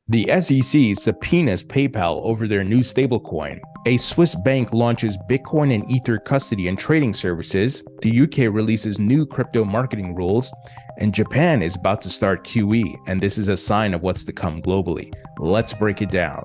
The SEC subpoenas PayPal over their new stablecoin. A Swiss bank launches Bitcoin and Ether custody and trading services. The UK releases new crypto marketing rules. And Japan is about to start QE, and this is a sign of what's to come globally. Let's break it down.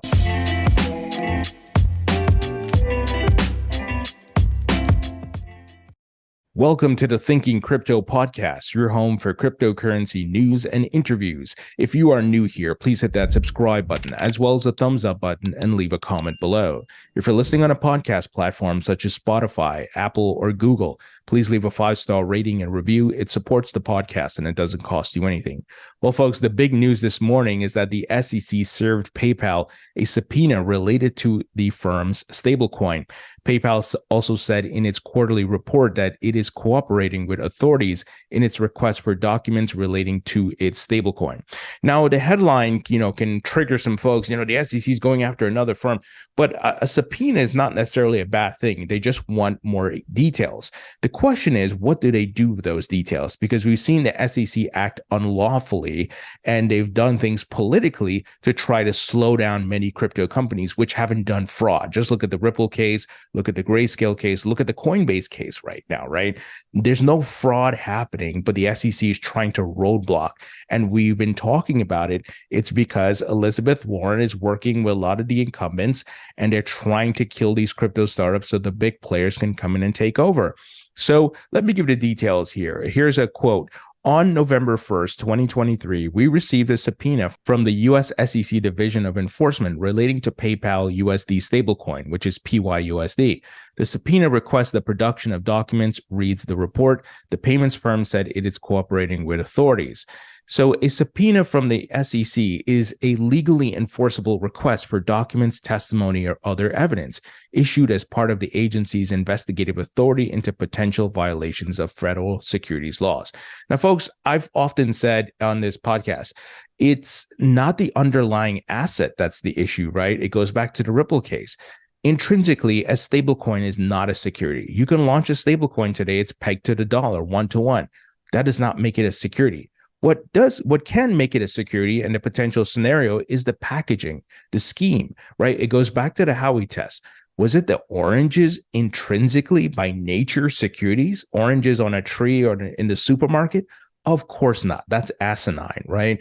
Welcome to the Thinking Crypto podcast, your home for cryptocurrency news and interviews. If you are new here, please hit that subscribe button as well as the thumbs up button and leave a comment below. If you're listening on a podcast platform such as Spotify, Apple, or Google, please leave a 5-star rating and review. It supports the podcast and it doesn't cost you anything. Well, folks, the big news this morning is that the SEC served PayPal a subpoena related to the firm's stablecoin. PayPal also said in its quarterly report that it is cooperating with authorities in its request for documents relating to its stablecoin. Now, the headline, can trigger some folks. The SEC is going after another firm, but a subpoena is not necessarily a bad thing. They just want more details. The question is, what do they do with those details? Because we've seen the SEC act unlawfully, and they've done things politically to try to slow down many crypto companies which haven't done fraud. Just look at the Ripple case. Look at the Grayscale case, look at the Coinbase case right now, right? There's no fraud happening, but the SEC is trying to roadblock. And we've been talking about it. It's because Elizabeth Warren is working with a lot of the incumbents and they're trying to kill these crypto startups so the big players can come in and take over. So let me give the details here. Here's a quote. On November 1st, 2023, we received a subpoena from the U.S. SEC Division of Enforcement relating to PayPal USD stablecoin, which is PYUSD. The subpoena requests the production of documents, reads the report. The payments firm said it is cooperating with authorities. So a subpoena from the SEC is a legally enforceable request for documents, testimony, or other evidence issued as part of the agency's investigative authority into potential violations of federal securities laws. Now, folks, I've often said on this podcast, it's not the underlying asset that's the issue, right? It goes back to the Ripple case. Intrinsically, a stablecoin is not a security. You can launch a stablecoin today, it's pegged to the dollar, 1-to-1. That does not make it a security. What can make it a security and the potential scenario is the packaging, the scheme, right? It goes back to the Howey test. Was it the oranges intrinsically by nature securities? Oranges on a tree or in the supermarket? Of course not. That's asinine, right?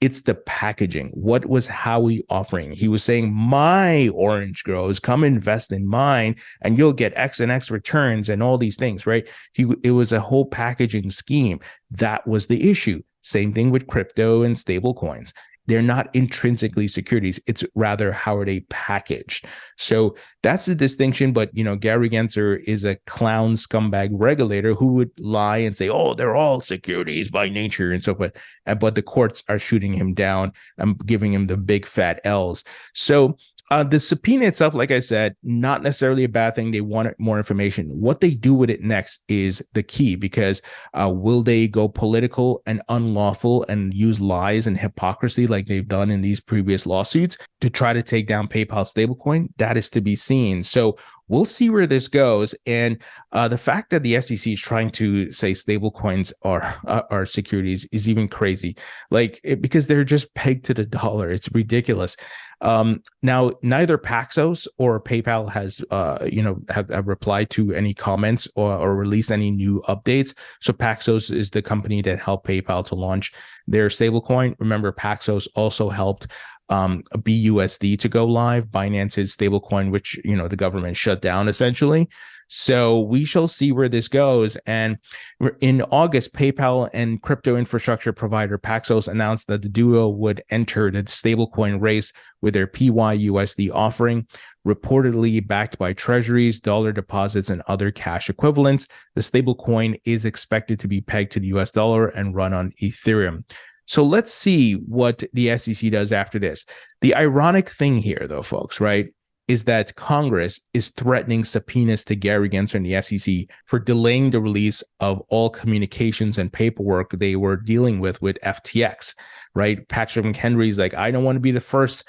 It's the packaging. What was Howey offering? He was saying, my orange grows, come invest in mine and you'll get X and X returns and all these things, right? It was a whole packaging scheme. That was the issue. Same thing with crypto and stable coins. They're not intrinsically securities. It's rather how are they packaged. So that's the distinction. But, Gary Gensler is a clown scumbag regulator who would lie and say, oh, they're all securities by nature and so forth. But the courts are shooting him down and giving him the big fat L's. So the subpoena itself, like I said, not necessarily a bad thing. They wanted more information. What they do with it next is the key, because will they go political and unlawful and use lies and hypocrisy like they've done in these previous lawsuits to try to take down PayPal stablecoin? That is to be seen. So we'll see where this goes. And the fact that the SEC is trying to say stablecoins are securities is even crazy, because they're just pegged to the dollar. It's ridiculous. Now, neither Paxos or PayPal has, have replied to any comments or released any new updates. So Paxos is the company that helped PayPal to launch their stablecoin. Remember, Paxos also helped BUSD to go live, Binance's stablecoin, which, the government shut down essentially. So we shall see where this goes. And in August, PayPal and crypto infrastructure provider Paxos announced that the duo would enter the stablecoin race with their PYUSD offering, reportedly backed by treasuries, dollar deposits, and other cash equivalents. The stablecoin is expected to be pegged to the US dollar and run on Ethereum. So let's see what the SEC does after this. The ironic thing here, though, folks, right, is that Congress is threatening subpoenas to Gary Gensler and the SEC for delaying the release of all communications and paperwork they were dealing with FTX, right? Patrick McHenry is like, I don't want to be the first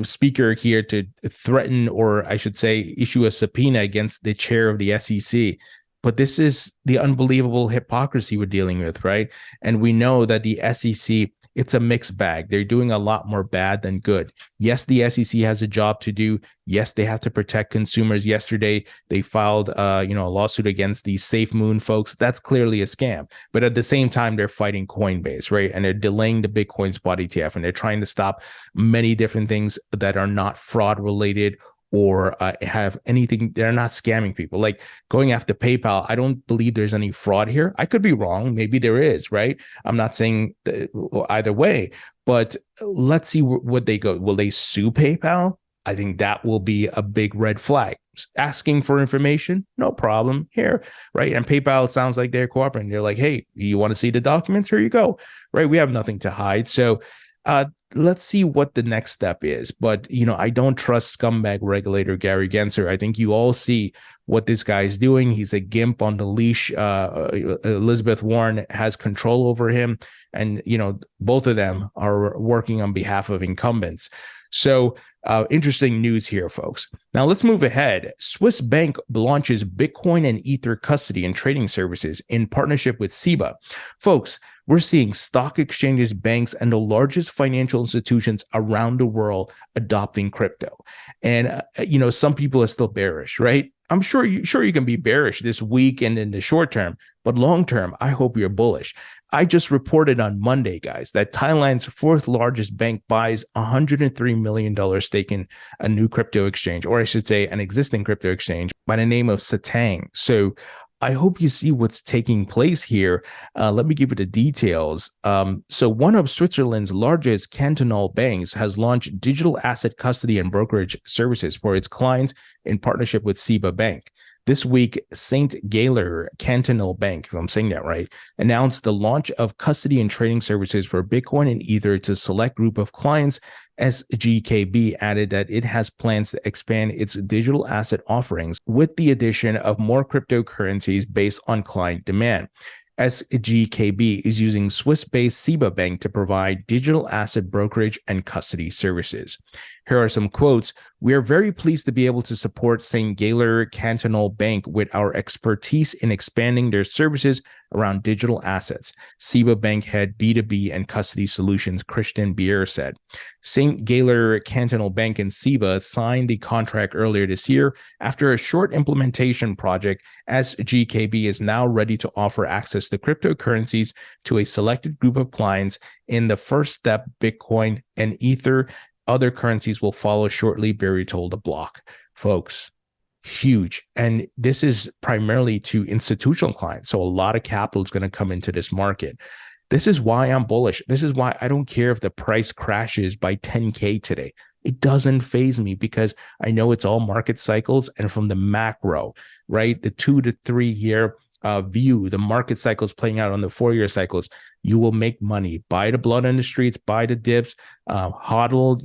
speaker here to threaten, or I should say, issue a subpoena against the chair of the SEC. But this is the unbelievable hypocrisy we're dealing with, right? And we know that the SEC it's a mixed bag. They're doing a lot more bad than good. Yes, the SEC has a job to do. Yes, they have to protect consumers. Yesterday, they filed a lawsuit against the SafeMoon folks. That's clearly a scam. But at the same time, they're fighting Coinbase, right? And they're delaying the Bitcoin spot ETF, and they're trying to stop many different things that are not fraud related or have anything. They're not scamming people. Like going after PayPal, I don't believe there's any fraud here. I could be wrong. Maybe there is, right? I'm not saying either way, but let's see what they go. Will they sue PayPal? I think that will be a big red flag. Asking for information, no problem here, right? And PayPal sounds like they're cooperating. They're like, hey, you want to see the documents? Here you go, right? We have nothing to hide. So let's see what the next step is. But, I don't trust scumbag regulator Gary Gensler. I think you all see what this guy is doing. He's a gimp on the leash. Elizabeth Warren has control over him. And, both of them are working on behalf of incumbents. So interesting news here, folks. Now let's move ahead. Swiss bank launches Bitcoin and Ether custody and trading services in partnership with SEBA. Folks, we're seeing stock exchanges, banks, and the largest financial institutions around the world adopting crypto. And, some people are still bearish, right? I'm sure you can be bearish this week and in the short term, but long term, I hope you're bullish. I just reported on Monday, guys, that Thailand's fourth largest bank buys $103 million stake in a new crypto exchange, or I should say an existing crypto exchange by the name of Satang. So I hope you see what's taking place here. Let me give you the details. So one of Switzerland's largest cantonal banks has launched digital asset custody and brokerage services for its clients in partnership with SEBA Bank. This week, St. Galler Cantonal Bank, if I'm saying that right, announced the launch of custody and trading services for Bitcoin and Ether to a select group of clients. SGKB added that it has plans to expand its digital asset offerings with the addition of more cryptocurrencies based on client demand. SGKB is using Swiss-based SEBA Bank to provide digital asset brokerage and custody services. Here are some quotes. We are very pleased to be able to support St. Galler Cantonal Bank with our expertise in expanding their services around digital assets, SEBA Bank head B2B and custody solutions Christian Bier said. St. Galler Cantonal Bank and SEBA signed the contract earlier this year. After a short implementation project, SGKB is now ready to offer access to cryptocurrencies to a selected group of clients. In the first step, Bitcoin and Ether. Other currencies will follow shortly, Barry told the block. Folks, huge. And this is primarily to institutional clients. So a lot of capital is going to come into this market. This is why I'm bullish. This is why I don't care if the price crashes by 10K today. It doesn't faze me because I know it's all market cycles, and from the macro, right? The 2 to 3 year view, the market cycles playing out on the 4-year cycles, you will make money. Buy the blood on the streets, buy the dips, hodl,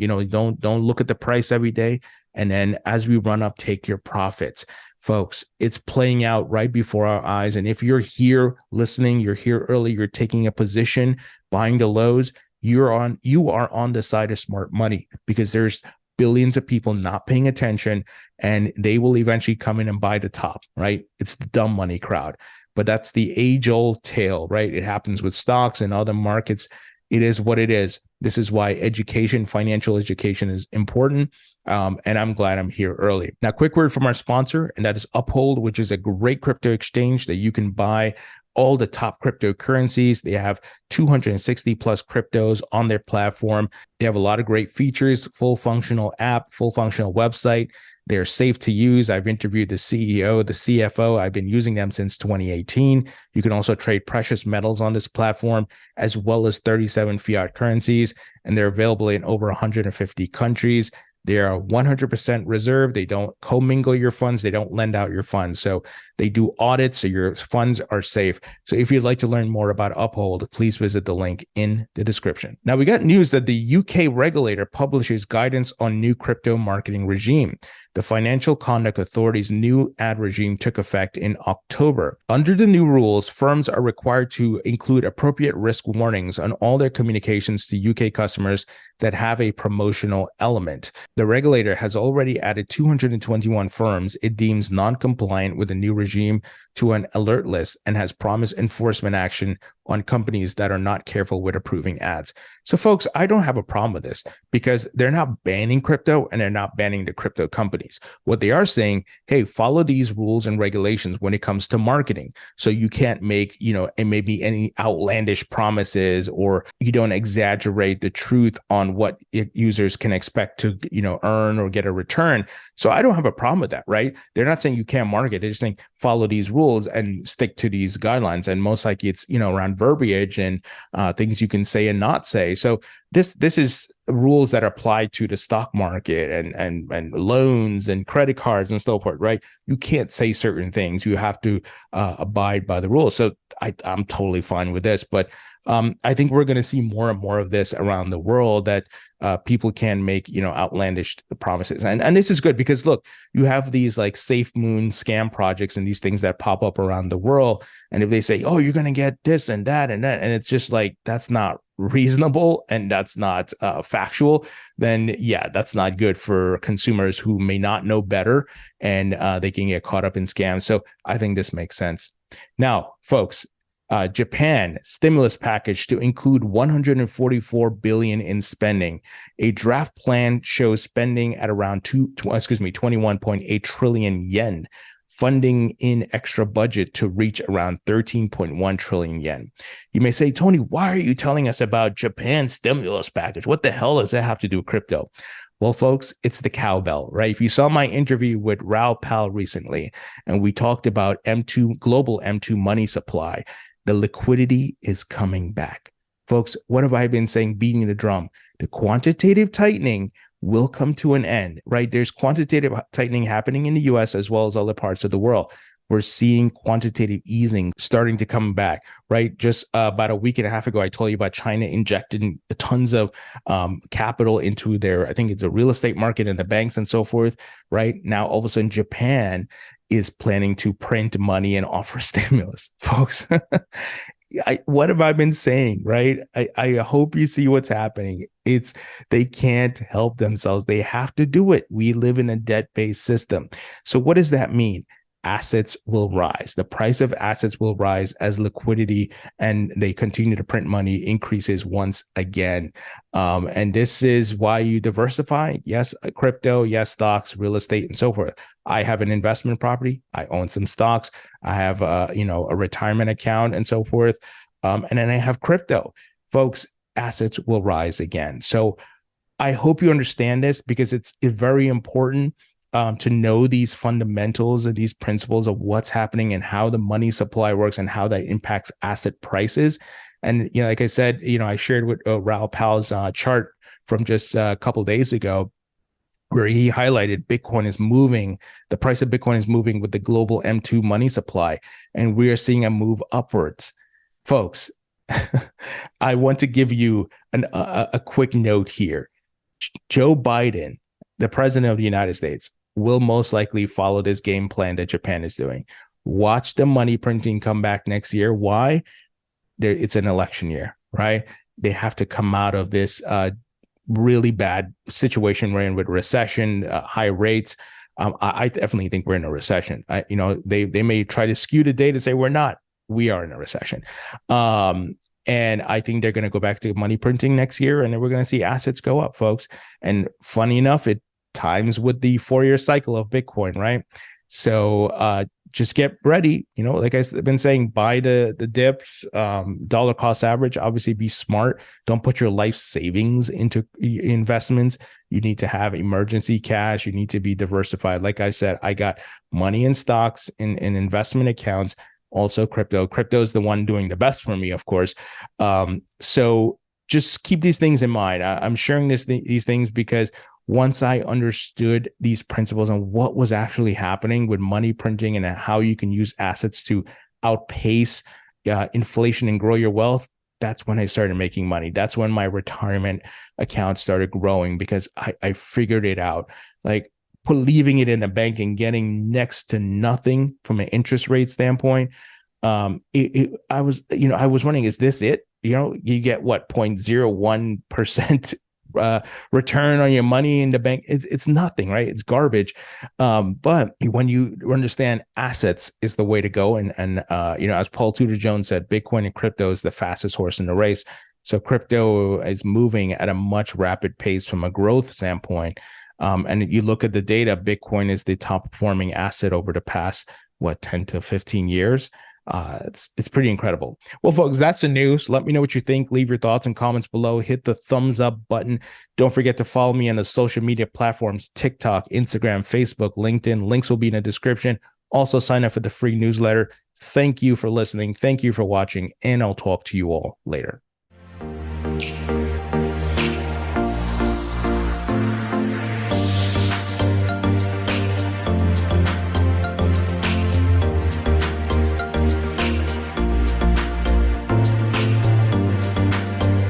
don't look at the price every day. And then as we run up, take your profits. Folks, it's playing out right before our eyes. And if you're here listening, you're here early, you're taking a position, buying the lows, you are on the side of smart money, because there's billions of people not paying attention, and they will eventually come in and buy the top, right? It's the dumb money crowd. But that's the age-old tale, right? It happens with stocks and other markets. It is what it is. This is why education, financial education, is important. And I'm glad I'm here early. Now, quick word from our sponsor, and that is Uphold, which is a great crypto exchange that you can buy all the top cryptocurrencies. They have 260 plus cryptos on their platform. They have a lot of great features, full functional app, full functional website. They're safe to use. I've interviewed the CEO, the CFO. I've been using them since 2018. You can also trade precious metals on this platform, as well as 37 fiat currencies, and they're available in over 150 countries. They are 100% reserved. They don't commingle your funds. They don't lend out your funds. So they do audits, so your funds are safe. So if you'd like to learn more about Uphold, please visit the link in the description. Now, we got news that the UK regulator publishes guidance on new crypto marketing regime. The Financial Conduct Authority's new ad regime took effect in October. Under the new rules, firms are required to include appropriate risk warnings on all their communications to UK customers that have a promotional element. The regulator has already added 221 firms it deems non-compliant with the new regime to an alert list and has promised enforcement action on companies that are not careful with approving ads. So folks, I don't have a problem with this because they're not banning crypto and they're not banning the crypto companies. What they are saying, hey, follow these rules and regulations when it comes to marketing. So you can't make, and maybe any outlandish promises, or you don't exaggerate the truth on what users can expect to, earn or get a return. So I don't have a problem with that, right? They're not saying you can't market. They're just saying follow these rules and stick to these guidelines. And most likely it's, around verbiage and things you can say and not say. So this is rules that apply to the stock market and loans and credit cards and so forth, right? You can't say certain things. You have to abide by the rules. So I'm totally fine with this, but I think we're going to see more and more of this around the world, that people can make, outlandish promises. And this is good because look, you have these like Safe Moon scam projects and these things that pop up around the world. And if they say, oh, you're going to get this and that, and it's just like, that's not reasonable and that's not factual, then yeah, that's not good for consumers who may not know better, and they can get caught up in scams. So I think this makes sense. Now, folks, Japan stimulus package to include 144 billion in spending. A draft plan shows spending at around 21.8 trillion yen, funding in extra budget to reach around 13.1 trillion yen. You may say, Tony, why are you telling us about Japan's stimulus package? What the hell does that have to do with crypto? Well, folks, it's the cowbell, right? If you saw my interview with Raoul Pal recently, and we talked about global M2 money supply, the liquidity is coming back. Folks, what have I been saying, beating the drum? The quantitative tightening will come to an end, right? There's quantitative tightening happening in the US as well as other parts of the world. We're seeing quantitative easing starting to come back, right? Just about a week and a half ago, I told you about China injecting tons of capital into their, I think it's a real estate market and the banks and so forth, right? Now, all of a sudden, Japan is planning to print money and offer stimulus. Folks, what have I been saying, right? I hope you see what's happening. They can't help themselves. They have to do it. We live in a debt-based system. So what does that mean? Assets will rise. The price of assets will rise as liquidity and they continue to print money increases once again. And this is why you diversify. Yes, crypto, yes, stocks, real estate, and so forth. I have an investment property. I own some stocks. I have a retirement account and so forth. And then I have crypto. Folks, assets will rise again. So I hope you understand this because it's very important to know these fundamentals and these principles of what's happening and how the money supply works and how that impacts asset prices. And, like I said, I shared with Raoul Pal's chart from just a couple of days ago, where he highlighted Bitcoin is moving, the price of Bitcoin is moving with the global M2 money supply, and we are seeing a move upwards. Folks, I want to give you a quick note here. Joe Biden, the president of the United States, will most likely follow this game plan that Japan is doing. Watch the money printing come back next year. Why? It's an election year, right? They have to come out of this really bad situation we're in with recession, high rates. I definitely think we're in a recession. They may try to skew the data to say we're not. We are in a recession. And I think they're going to go back to money printing next year, and then we're going to see assets go up, folks. And funny enough, it times with the 4-year cycle of Bitcoin, right? So just get ready. Like I've been saying, buy the dips, dollar cost average. Obviously, be smart. Don't put your life savings into investments. You need to have emergency cash. You need to be diversified. Like I said, I got money in stocks, in investment accounts, also crypto. Crypto is the one doing the best for me, of course. So just keep these things in mind. I'm sharing these things because once I understood these principles and what was actually happening with money printing and how you can use assets to outpace inflation and grow your wealth, that's when I started making money. That's when my retirement account started growing because I figured it out. Like leaving it in the bank and getting next to nothing from an interest rate standpoint. I was wondering, is this it? You get what, 0.01% return on your money in the bank. It's nothing, right? It's garbage. But when you understand assets is the way to go, and as Paul Tudor Jones said, Bitcoin and crypto is the fastest horse in the race. So crypto is moving at a much rapid pace from a growth standpoint. And you look at the data, Bitcoin is the top performing asset over the past 10 to 15 years. It's pretty incredible. Well, folks, that's the news. Let me know what you think. Leave your thoughts and comments below. Hit the thumbs up button. Don't forget to follow me on the social media platforms, TikTok, Instagram, Facebook, LinkedIn. Links will be in the description. Also, sign up for the free newsletter. Thank you for listening. Thank you for watching, and I'll talk to you all later.